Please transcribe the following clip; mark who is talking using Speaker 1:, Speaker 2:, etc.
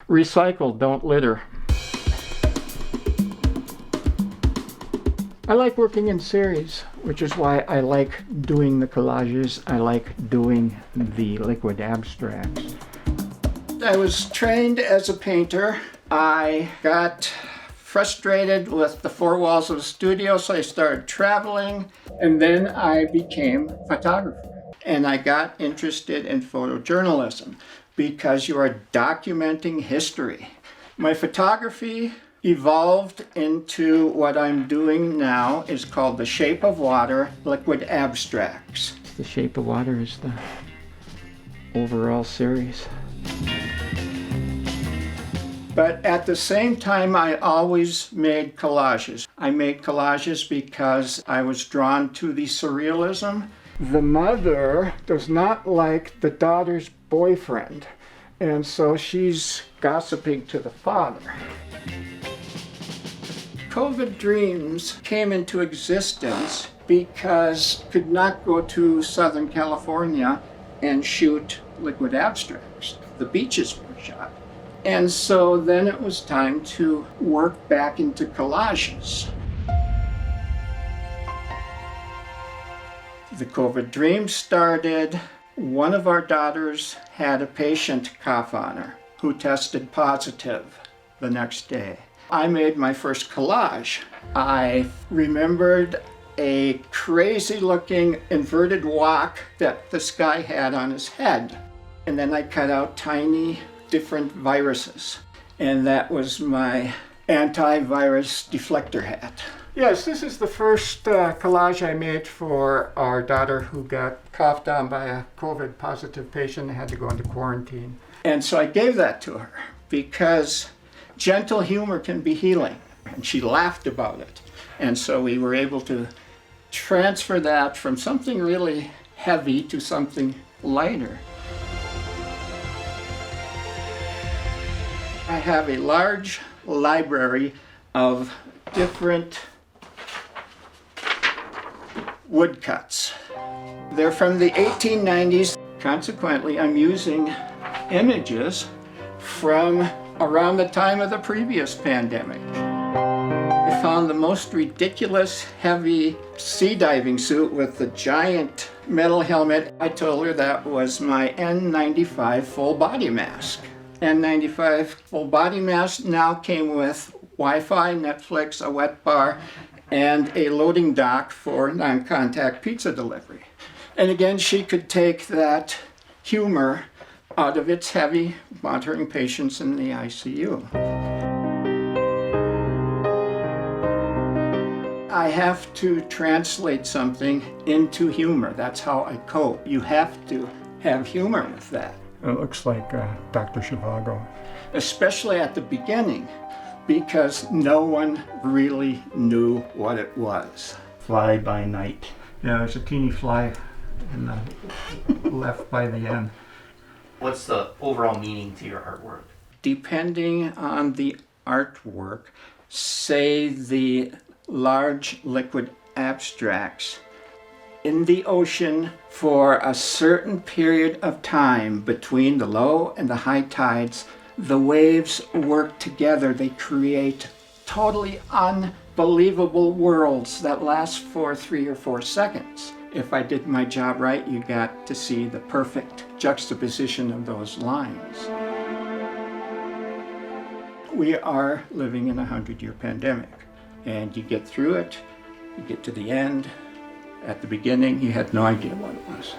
Speaker 1: Recycle, don't litter. I like working in series, which is why I like doing the collages. I like doing the liquid abstracts. I was trained as a painter. I got frustrated with the four walls of the studio, so I started traveling, and then I became a photographer. And I got interested in photojournalism because you are documenting history. My photography evolved into what I'm doing now is called The Shape of Water Liquid Abstracts. The Shape of Water is the overall series. But at the same time, I always made collages. I made collages because I was drawn to the surrealism. The mother does not like the daughter's boyfriend, and so she's gossiping to the father. COVID Dreams came into existence because I could not go to Southern California and shoot liquid abstracts. The beaches were shot. And so then it was time to work back into collages. The COVID Dreams started. One of our daughters had a patient cough on her who tested positive the next day. I made my first collage. I remembered a crazy looking inverted wok that this guy had on his head. And then I cut out tiny different viruses. And that was my antivirus deflector hat. Yes, this is the first collage I made for our daughter who got coughed on by a COVID positive patient and had to go into quarantine. And so I gave that to her because gentle humor can be healing, and she laughed about it. And so we were able to transfer that from something really heavy to something lighter. I have a large library of different woodcuts. They're from the 1890s. Consequently, I'm using images from around the time of the previous pandemic. I found the most ridiculous heavy sea diving suit with the giant metal helmet. I told her that was my N95 full body mask. N95 full body mask now came with Wi-Fi, Netflix, a wet bar, and a loading dock for non-contact pizza delivery. And again, she could take that humor out of its heavy, monitoring patients in the ICU. I have to translate something into humor. That's how I cope. You have to have humor with that. It looks like Dr. Zhivago. Especially at the beginning, because no one really knew what it was. Fly by night. Yeah, there's a teeny fly in the left by the end.
Speaker 2: What's the overall meaning to your artwork?
Speaker 1: Depending on the artwork, say the large liquid abstracts, in the ocean for a certain period of time between the low and the high tides, the waves work together. They create totally unbelievable worlds that last for 3 or 4 seconds. If I did my job right, you got to see the perfect juxtaposition of those lines. We are living in a 100-year pandemic, and you get through it, you get to the end. At the beginning, you had no idea what it was.